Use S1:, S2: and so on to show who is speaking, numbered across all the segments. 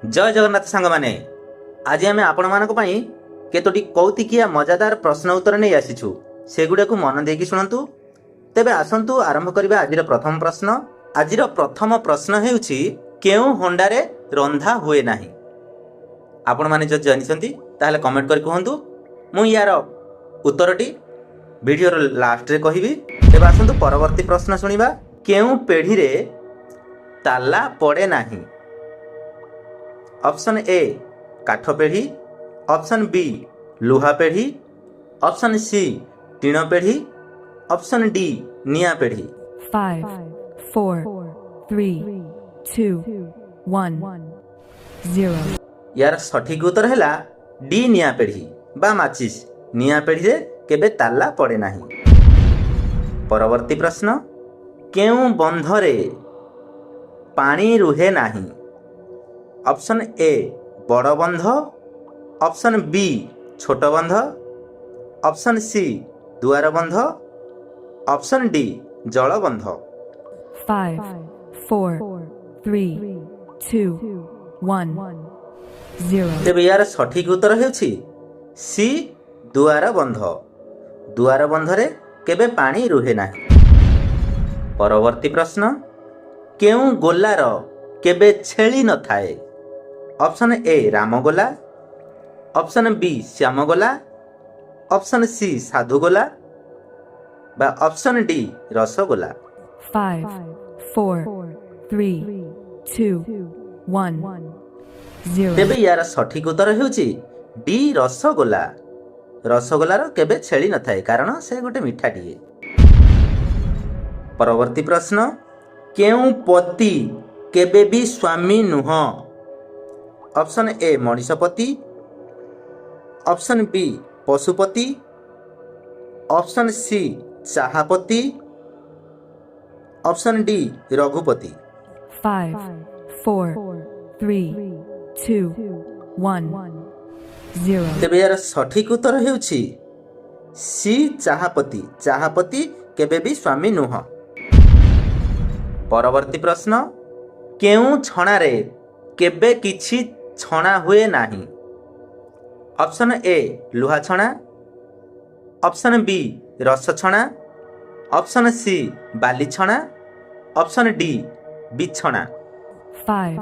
S1: जय जगन्नाथ सांग माने आज आम आपण केतोटी कौतिकिया मजादार प्रश्न उत्तर नहीं आसीछु सेगुड़ा को मन देकी शुणु तेबे आसंतु आरंभ करबा आजिर प्रथम प्रश्न। आजिर प्रथम प्रश्न हेउछि केउ हंडारे रंधा हुए नाही। आपण माने जदि जानिसंती ताहले कमेंट कर कहंतु मु यार उत्तरटी वीडियो लास्ट रे कहिबी। तेबे आसंतु परवर्ती प्रश्न सुनिबा। केउ पेढ़ी रे ताला पड़े नाही। ऑप्शन ए काठ पेढ़ी, ऑप्शन बी लुहा पेढ़ी, ऑप्शन सी टीण पेढ़ी, ऑप्शन डी निया पेढ़ी।
S2: 5 4 3 2 1 0
S1: यार सठिक उत्तर है डी निया पेढ़ी बा माचिस। निया पेढ़ी रे केबे ताला पड़े नाही। परवर्ती प्रश्न। केउ बंधरे पानी रुहे नाही। ऑप्शन ए बड़ बंध, ऑप्शन बी छोट बंध, ऑप्शन सी दुआर बंध, ऑप्शन डी जल बंध।
S2: 5 4 3 2 1 0
S1: तेबे यार सठिक उत्तर हेउछि सी दुआर बंध। दुआर बंधरे केबे पानी रुहे नाही। परवर्ती प्रश्न। केउ गोलार केबे छेली न थाए। ऑप्शन ए रामगोला, ऑप्शन बी श्यामगोला, ऑप्शन सी साधुगोला बा ऑप्शन डी रसगोला।
S2: 5 4 3 2 1 0
S1: तेबे यार सठिक उत्तर हेउछि डी रसगोला। रसगोलार केबे छेली न थाए कारण से गोटे मिठाटिए। परवर्ती प्रश्न। केउ पति केबे भी स्वामी नुह। ऑप्शन ए मनीषपति, ऑप्शन बी पशुपति, ऑप्शन सी चाहापति, ऑप्शन डी रघुपति।
S2: 5 4 3 2 1 0
S1: तेबे यार सठिक उत्तर हेउछि सी चाहापति। चाहापति केबे भी स्वामी नुह। परवर्ती प्रश्न। केउ छणारे केबे किछि छणा हुए नाही। ऑप्शन ए लुहा छणा, ऑप्शन बी रस छणा, ऑप्शन सी बाली छणा, ऑप्शन डी बिछणा।
S2: 5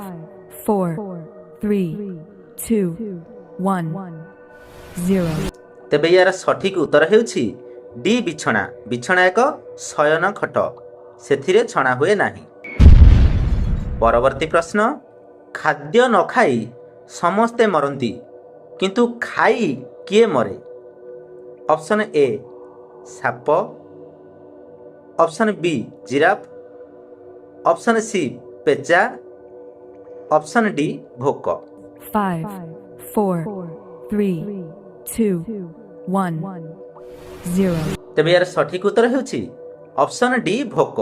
S2: 4 3 2 1 0
S1: तेबे यार सठिक उत्तर हेउछि डी बिछणा। बिछणा एक शयन खट सेथिरे छणा हुए नाही। परवर्ती प्रश्न। खाद्य न खाई समस्ते मरती किंतु खाई किए मरे। ऑप्शन ए साप, option B giraffe, option C पेचा, ऑप्शन डी भोक।
S2: 5 4 3 2 1 0
S1: तेबे यार सठिक उत्तर हेउछि ऑप्शन डी भोक।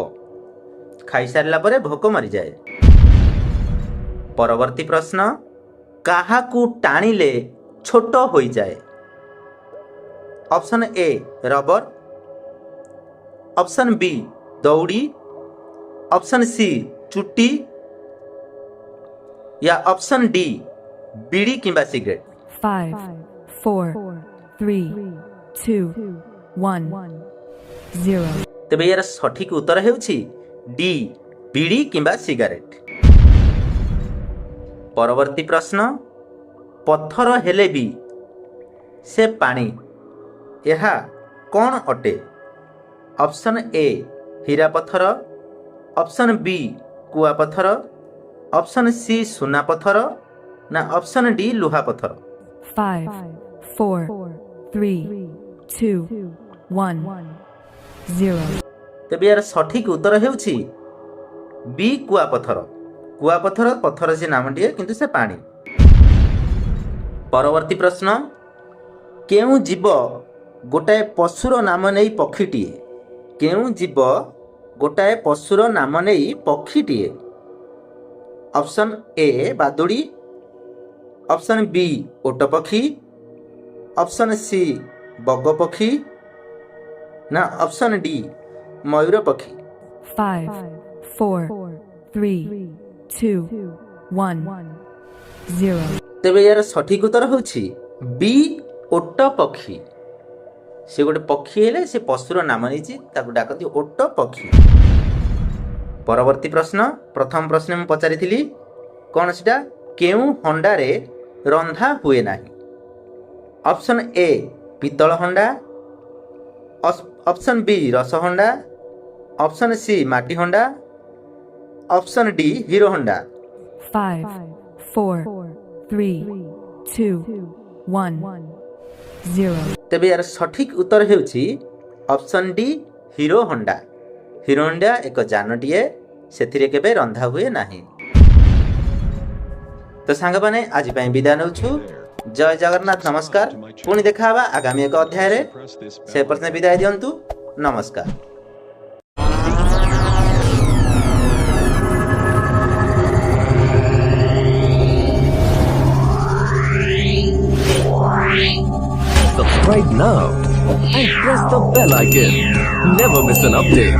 S1: खाई सारिला परे भोक मरी जाए। परवर्ती प्रश्न। काहाकू टाणिले छोट होई जाए। Option A rubber, option B दौड़ी, ऑप्शन सी चुट्टी या ऑप्शन डी बीड़ी किंबा सिगरेट।
S2: 5 4 3 2 1 0
S1: तेबे यार सठिक उत्तर हेउछि डी बीड़ी किंबा सिगारेट। परवर्ती प्रश्न। पत्थर हेले भी से पानी यह कौन अटे। ऑप्शन ए हीरा पत्थर, ऑप्शन बी कुआ पत्थर, ऑप्शन सी सुना पत्थर ना ऑप्शन डी लुहा पत्थर।
S2: 5 4 3 2 1 0
S1: तेबे यार सठिक उत्तर हेउछि बी कुआ पत्थर। कुआ पत्थर पत्थर से नामटीए किंतु से पानी। परवर्ती प्रश्न। केउ जीव गोटाए पशुर नाम नहीं पक्षीटीए। केउ जीव गोटाए पशुर नाम नहीं पक्षीटीए। ऑप्शन ए बादुड़ी, ऑप्शन बी ओट पक्षी, ऑप्शन सी बग पक्षी ना ऑप्शन डी मयूर पक्षी।
S2: 5 4 3 2 1 0.
S1: ତେବେ ଏହାର ସଠିକ ଉତ୍ତର ହେଉଛି ବି ଓଟ ପକ୍ଷୀ। ସେ ଗୋଟେ ପକ୍ଷୀ ହେଲେ ସେ ପଶୁର ନାମ ନେଇଛି, ତାକୁ ଡାକନ୍ତି ଓଟ ପକ୍ଷୀ। ପରବର୍ତ୍ତୀ ପ୍ରଶ୍ନ, ପ୍ରଥମ ପ୍ରଶ୍ନ ମୁଁ ପଚାରିଥିଲି କ'ଣ ସେଟା, କେଉଁ ହଣ୍ଡାରେ ରନ୍ଧା ହୁଏ ନାହିଁ? ଅପସନ୍ ଏ ପିତ୍ତଳ ହଣ୍ଡା, ଅପସନ୍ ବି ରସହଣ୍ଡା, ଅପସନ୍ ସି ମାଟି ହଣ୍ଡା, ଅପସନ୍ ଡି ହିରୋ ହଣ୍ଡା।
S2: 5, 4, 3, 2, 1, 0.
S1: ତେବେ ଏହାର ସଠିକ ଉତ୍ତର ହେଉଛି option D Hero Honda. Hero Honda ଏକ ଯାନଟିଏ, ସେଥିରେ କେବେ ରନ୍ଧା ହୁଏ ନାହିଁ। ତ ସାଙ୍ଗମାନେ ଆଜି ପାଇଁ ବିଦାୟ ନେଉଛୁ। ଜୟ ଜଗନ୍ନାଥ, ନମସ୍କାର। ପୁଣି ଦେଖା ହେବା ଆଗାମୀ ଏକ ଅଧ୍ୟାୟରେ। ସେ ପର୍ଯ୍ୟନ୍ତ ବିଦାୟ ଦିଅନ୍ତୁ, ନମସ୍କାର।
S3: Subscribe now and press the bell icon. Never miss an update.